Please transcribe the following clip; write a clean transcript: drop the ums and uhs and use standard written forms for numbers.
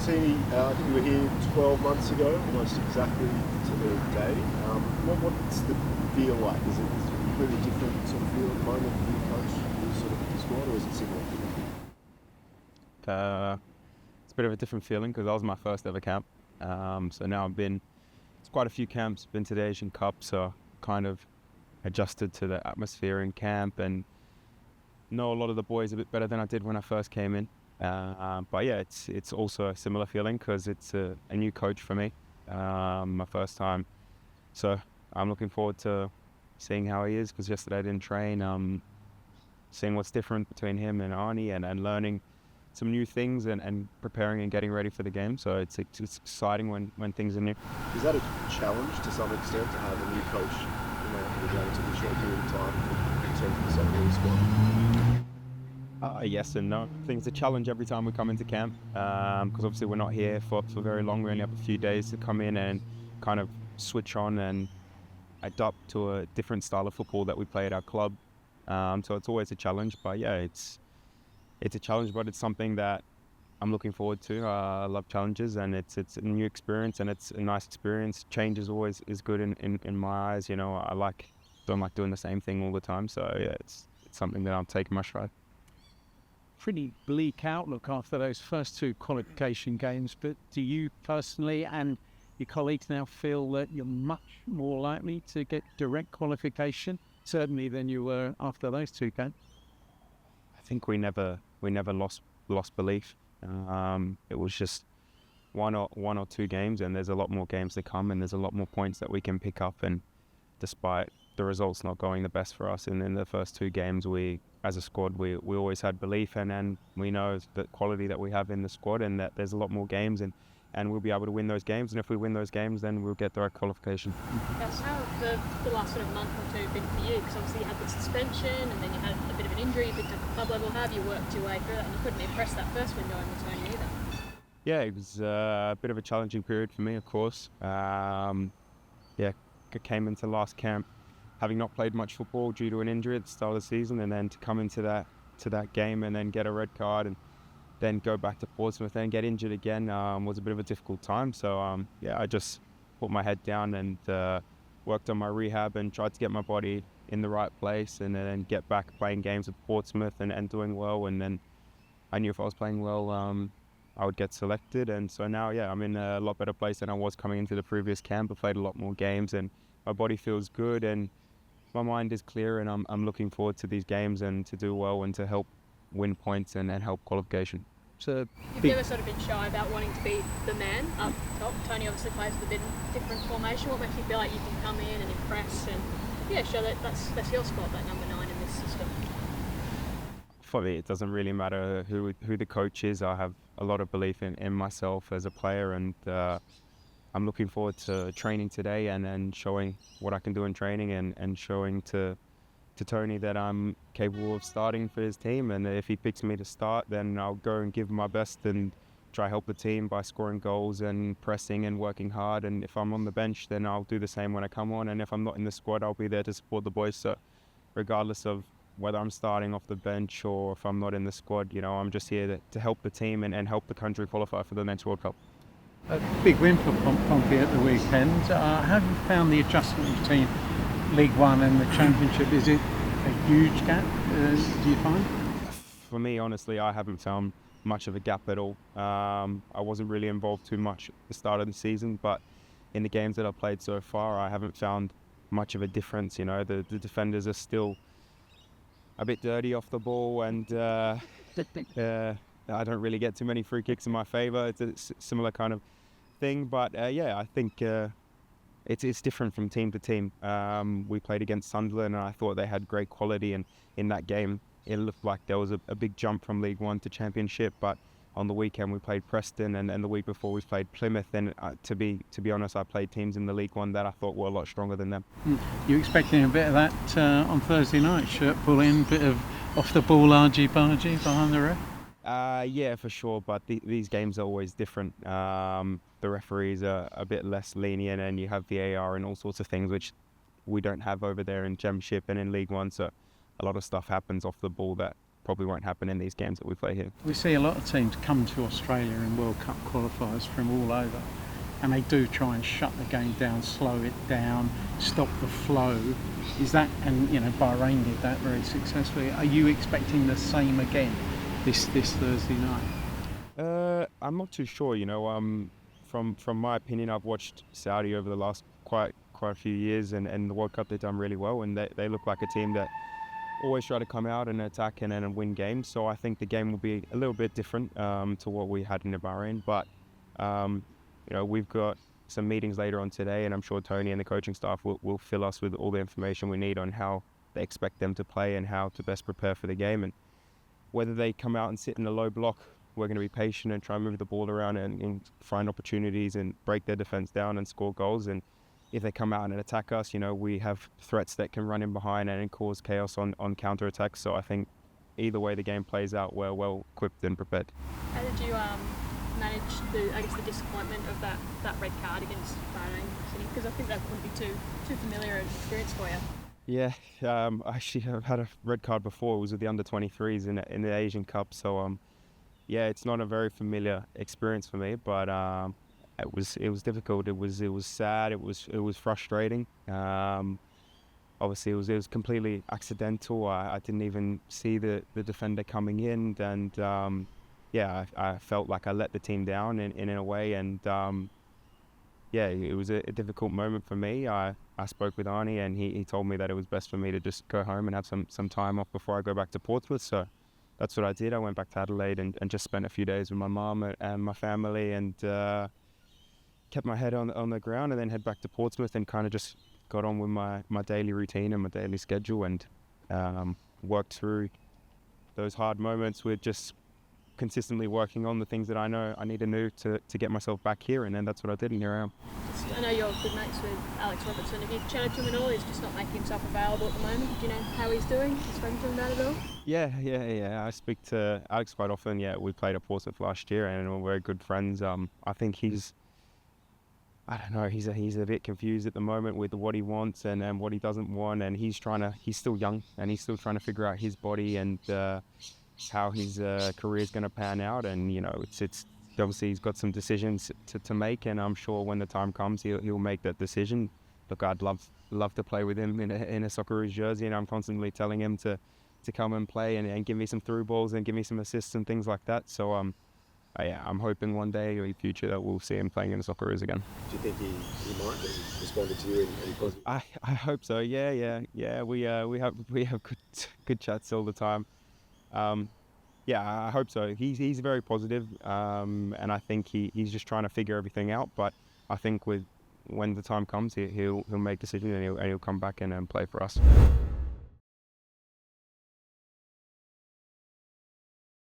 Kusini, I think you were here 12 months ago, almost exactly to the day. What's the feel like? Is it a completely different sort of feel at the moment for your coach, your sort of squad, or is it similar? It's a bit of a different feeling because that was my first ever camp. So now it's quite a few camps, been to the Asian Cup, so kind of adjusted to the atmosphere in camp and know a lot of the boys a bit better than I did when I first came in. But yeah, it's also a similar feeling because it's a new coach for me, my first time. So I'm looking forward to seeing how he is because yesterday I didn't train, seeing what's different between him and Arnie and learning some new things and preparing and getting ready for the game. So it's exciting when things are new. Is that a challenge to some extent to have a new coach, for the relatively short period of time in terms of the Socceroos squad? Yes and no. I think it's a challenge every time we come into camp because obviously we're not here for very long. We only have a few days to come in and kind of switch on and adapt to a different style of football that we play at our club. So it's always a challenge, but yeah, it's a challenge, but it's something that I'm looking forward to. I love challenges, and it's a new experience, and it's a nice experience. Change is always good in my eyes. I don't like doing the same thing all the time. So yeah, it's something that I'm taking my stride. Pretty bleak outlook after those first two qualification games, but do you personally and your colleagues now feel that you're much more likely to get direct qualification, certainly than you were after those two games? I think we never lost belief. It was just one or two games, and there's a lot more games to come, and there's a lot more points that we can pick up. And despite the results not going the best for us in the first two games, we as a squad we always had belief, and we know the quality that we have in the squad, and that there's a lot more games, and we'll be able to win those games. And if we win those games, then we'll get direct qualification. Yes, how have the last sort of month or two been for you? Because obviously you had the suspension, and then you had a bit of an injury, you picked up the club level. How have you worked your way through that? And you couldn't impress that first window in returning either. Yeah, it was a bit of a challenging period for me, of course. I came into last camp having not played much football due to an injury at the start of the season, and then to come into that game and then get a red card and then go back to Portsmouth and get injured again was a bit of a difficult time. So I just put my head down and worked on my rehab and tried to get my body in the right place, and then get back playing games at Portsmouth and doing well. And then I knew if I was playing well, I would get selected. And so now, I'm in a lot better place than I was coming into the previous camp. I played a lot more games, and my body feels good, and my mind is clear, and I'm looking forward to these games and to do well and to help win points and help qualification. You've never sort of been shy about wanting to be the man up top. Tony obviously plays with a bit different formation. What makes you feel like you can come in and impress and show that that's your spot, that number 9 in this system? For me, it doesn't really matter who the coach is. I have a lot of belief in myself as a player, and I'm looking forward to training today and showing what I can do in training and showing to Tony that I'm capable of starting for his team. And if he picks me to start, then I'll go and give my best and try help the team by scoring goals and pressing and working hard. And if I'm on the bench, then I'll do the same when I come on. And if I'm not in the squad, I'll be there to support the boys. So regardless of whether I'm starting off the bench or if I'm not in the squad, I'm just here to help the team and help the country qualify for the next World Cup. A big win for Pompey at the weekend. How have you found the adjustment between League One and the Championship? Is it a huge gap, do you find? For me, honestly, I haven't found much of a gap at all. I wasn't really involved too much at the start of the season, but in the games that I've played so far, I haven't found much of a difference. The defenders are still a bit dirty off the ball, and I don't really get too many free kicks in my favour. It's a similar kind of thing, but I think it's different from team to team. We played against Sunderland, and I thought they had great quality, and in that game it looked like there was a big jump from League One to Championship. But on the weekend we played Preston, and the week before we played Plymouth, and to be honest, I played teams in the League One that I thought were a lot stronger than them. You expecting a bit of that on Thursday night? Shirt pulling, bit of off the ball argy-bargy behind the ref? Yeah, for sure, but these games are always different. The referees are a bit less lenient, and you have VAR and all sorts of things which we don't have over there in Championship and in League One. So a lot of stuff happens off the ball that probably won't happen in these games that we play here. We see a lot of teams come to Australia in World Cup qualifiers from all over, and they do try and shut the game down, slow it down, stop the flow. Is that, and Bahrain did that very successfully. Are you expecting the same again this Thursday night? I'm not too sure. From my opinion, I've watched Saudi over the last quite a few years, and the World Cup they've done really well, and they look like a team that always try to come out and attack and win games. So I think the game will be a little bit different to what we had in the Bahrain, but we've got some meetings later on today, and I'm sure Tony and the coaching staff will fill us with all the information we need on how they expect them to play and how to best prepare for the game. And whether they come out and sit in a low block, we're going to be patient and try and move the ball around and find opportunities and break their defense down and score goals. And if they come out and attack us, we have threats that can run in behind and cause chaos on counter-attacks. So I think either way the game plays out, we're well equipped and prepared. How did you manage the disappointment of that red card against Bahrain? Because I think that wouldn't be too familiar an experience for you. Yeah, actually I've had a red card before. It was with the under-23s in the Asian Cup. So yeah, it's not a very familiar experience for me, but it was difficult. It was sad. It was frustrating. Obviously, it was completely accidental. I didn't even see the defender coming in, and I felt like I let the team down in a way, and it was a difficult moment for me. I spoke with Arnie, and he told me that it was best for me to just go home and have some time off before I go back to Portsmouth. So that's what I did. I went back to Adelaide and just spent a few days with my mum and my family, and kept my head on the ground, and then head back to Portsmouth and kind of just got on with my daily routine and my daily schedule, and worked through those hard moments with just consistently working on the things that I know I need to do to get myself back here, and then that's what I did, and here I am. I know you're good mates with Alex Robertson. Have you chatted to him at all? He's just not making himself available at the moment. Do you know how he's doing? Have you spoken to him about it at all? Yeah. I speak to Alex quite often. Yeah, we played at Portsmouth last year, and we're very good friends. I think he's a bit confused at the moment with what he wants and what he doesn't want, and he's still young, and he's still trying to figure out his body and how his career is going to pan out. And it's obviously he's got some decisions to make, and I'm sure when the time comes he'll make that decision. Look, I'd love to play with him in a Socceroos jersey, and I'm constantly telling him to come and play and give me some through balls and give me some assists and things like that. So I'm hoping one day or in the future that we'll see him playing in the Socceroos again. Do you think he might? Has he responded to you in any positive? I hope so. Yeah. We have good chats all the time. I hope so. He's very positive, and I think he's just trying to figure everything out. But I think when the time comes, he'll make decisions, and he'll come back and play for us.